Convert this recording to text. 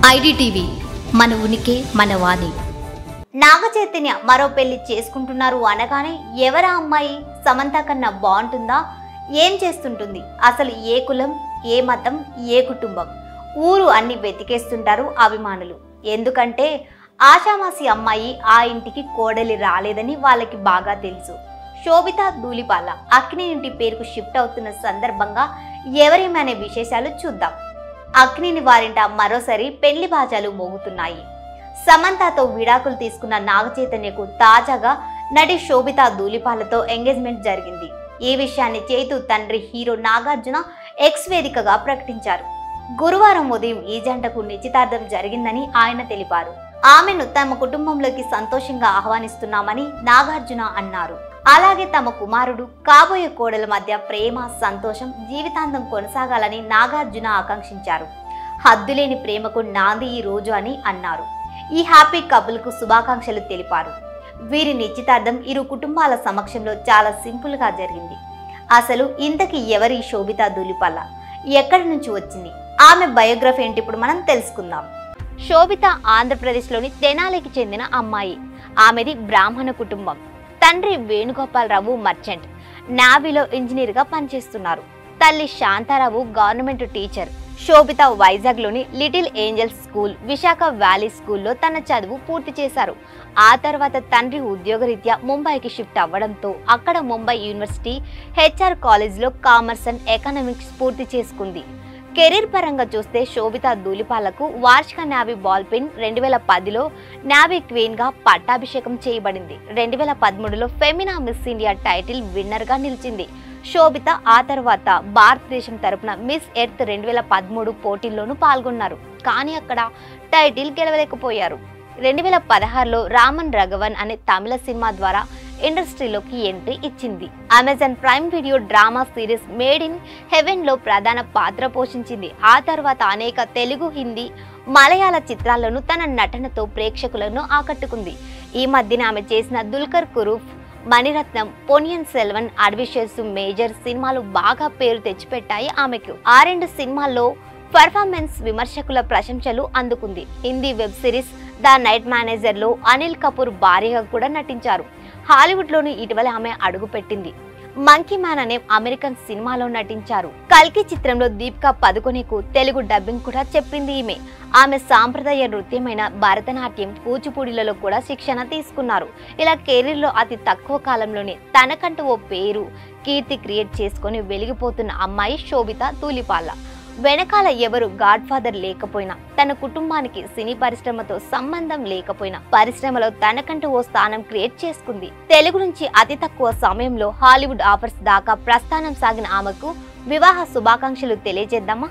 IDTV మన ఉనికి మన వాణి. నాగచైతన్య మరో పెళ్లి చేసుకుంటున్నారు అనగానే ఎవరా అమ్మాయి, సమంత కన్నా బాగుంటుందా, ఏం చేస్తుంటుంది, అసలు ఏ కులం, ఏ మతం, ఏ కుటుంబం, ఊరు అన్ని వెతికేస్తుంటారు అభిమానులు. ఎందుకంటే ఆషామాసి అమ్మాయి ఆ ఇంటికి కోడలి రాలేదని వాళ్ళకి బాగా తెలుసు. శోభిత ధూళిపాల అక్కినేని ఇంటి పేరుకు షిఫ్ట్ అవుతున్న సందర్భంగా ఎవరేమనే విశేషాలు చూద్దాం. అక్కినేని వారింట మరోసారి పెళ్లి బాజాలు మోగుతున్నాయి. సమంతతో విడాకులు తీసుకున్న నాగచైతన్యకు తాజాగా నటి శోభిత ధూళిపాలతో ఎంగేజ్మెంట్ జరిగింది. ఈ విషయాన్ని చైతు తండ్రి హీరో నాగార్జున ఎక్స్ వేదికగా ప్రకటించారు. గురువారం ఉదయం ఈ జంటకు నిశ్చితార్థం జరిగిందని ఆయన తెలిపారు. ఆమెను తమ కుటుంబంలోకి సంతోషంగా ఆహ్వానిస్తున్నామని నాగార్జున అన్నారు. అలాగే తమ కుమారుడు కాబోయే కోడల మధ్య ప్రేమ సంతోషం జీవితాంతం కొనసాగాలని నాగార్జున ఆకాంక్షించారు. హద్దులేని ప్రేమకు నాంది ఈ రోజు అని అన్నారు. ఈ హ్యాపీ కపుల్ కు శుభాకాంక్షలు తెలిపారు. వీరి నిశ్చితార్థం ఇరు కుటుంబాల సమక్షంలో చాలా సింపుల్ గా జరిగింది. అసలు ఇంతకీ ఎవరి శోభిత ధూళిపాల, ఎక్కడి నుంచి వచ్చింది, ఆమె బయోగ్రఫీ ఏంటి ఇప్పుడు మనం తెలుసుకుందాం. శోభిత ఆంధ్రప్రదేశ్లోని తెనాలికి చెందిన అమ్మాయి. ఆమెది బ్రాహ్మణ కుటుంబం. తండ్రి వేణుగోపాలరావు మర్చెంట్, నావీలో ఇంజనీర్గా పనిచేస్తున్నారు. తల్లి శాంతారావు గవర్నమెంట్ టీచర్. శోభిత వైజాగ్లోని Little Angels school, Visakha Valley స్కూల్లో తన చదువు పూర్తి చేశారు. ఆ తర్వాత తండ్రి ఉద్యోగరీత్యా ముంబైకి షిఫ్ట్ అవ్వడంతో అక్కడ ముంబై యూనివర్సిటీ హెచ్ఆర్ కాలేజ్లో కామర్స్ అండ్ ఎకనామిక్స్ పూర్తి చేసుకుంది. కెరీర్ పరంగా చూస్తే శోభిత ధూళిపాలకు వార్షిక నావీ బాల్ పిన్ 2010లో నావీ క్వీన్ గా పట్టాభిషేకం చేయబడింది. 2013లో Femina Miss India title winner గా నిలిచింది. శోభిత ఆ తర్వాత భారతదేశం తరపున మిస్ ఎర్త్ 2013 పోటీల్లోనూ పాల్గొన్నారు. కానీ అక్కడ టైటిల్ గెలవలేకపోయారు. 2016లో రామన్ రఘవన్ అనే తమిళ సినిమా ద్వారా ఇండస్ట్రీలోకి ఎంట్రీ ఇచ్చింది. Amazon prime video drama series made in heaven లో ప్రధాన పాత్ర పోషించింది. ఆ తర్వాత అనేక తెలుగు, హిందీ, మలయాళ చిత్రాల్లోనూ తన నటనతో ప్రేక్షకులను ఆకట్టుకుంది. ఈ మధ్యన ఆమె చేసిన దుల్కర్ కురూఫ్, మణిరత్నం, పొన్నియిన్ సెల్వన్, అడ్విషియస్, మేజర్ సినిమాలు బాగా పేరు తెచ్చిపెట్టాయి ఆమెకు. ఆ రెండు సినిమాల్లో పర్ఫార్మెన్స్ విమర్శకుల ప్రశంసలు అందుకుంది. Hindi web series the night manager లో అనిల్ కపూర్ భార్యగా కూడా నటించారు. హాలీవుడ్ లోని ఇటీవల ఆమె అడుగుపెట్టింది. మంకీ మ్యాన్ అనే అమెరికన్ సినిమాలో నటించారు. కల్కి చిత్రంలో దీపికా పదుకొనెకు తెలుగు డబ్బింగ్ కూడా చెప్పింది ఈమె. ఆమె సాంప్రదాయ నృత్యమైన భరతనాట్యం, కూచిపూడిలలో కూడా శిక్షణ తీసుకున్నారు. ఇలా కెరీర్లో అతి తక్కువ కాలంలోనే తనకంటూ ఓ పేరు, కీర్తి క్రియేట్ చేసుకుని వెలిగిపోతున్న అమ్మాయి శోభిత ధూళిపాల. వెనకాల ఎవరు గాడ్ ఫాదర్ లేకపోయినా, తన కుటుంబానికి సినీ పరిశ్రమతో సంబంధం లేకపోయినా పరిశ్రమలో తనకంటూ ఓ స్థానం క్రియేట్ చేసుకుంది. తెలుగు నుంచి అతి తక్కువ సమయంలో హాలీవుడ్ ఆఫర్స్ దాకా ప్రస్థానం సాగిన ఆమెకు వివాహ శుభాకాంక్షలు తెలియజేద్దామా?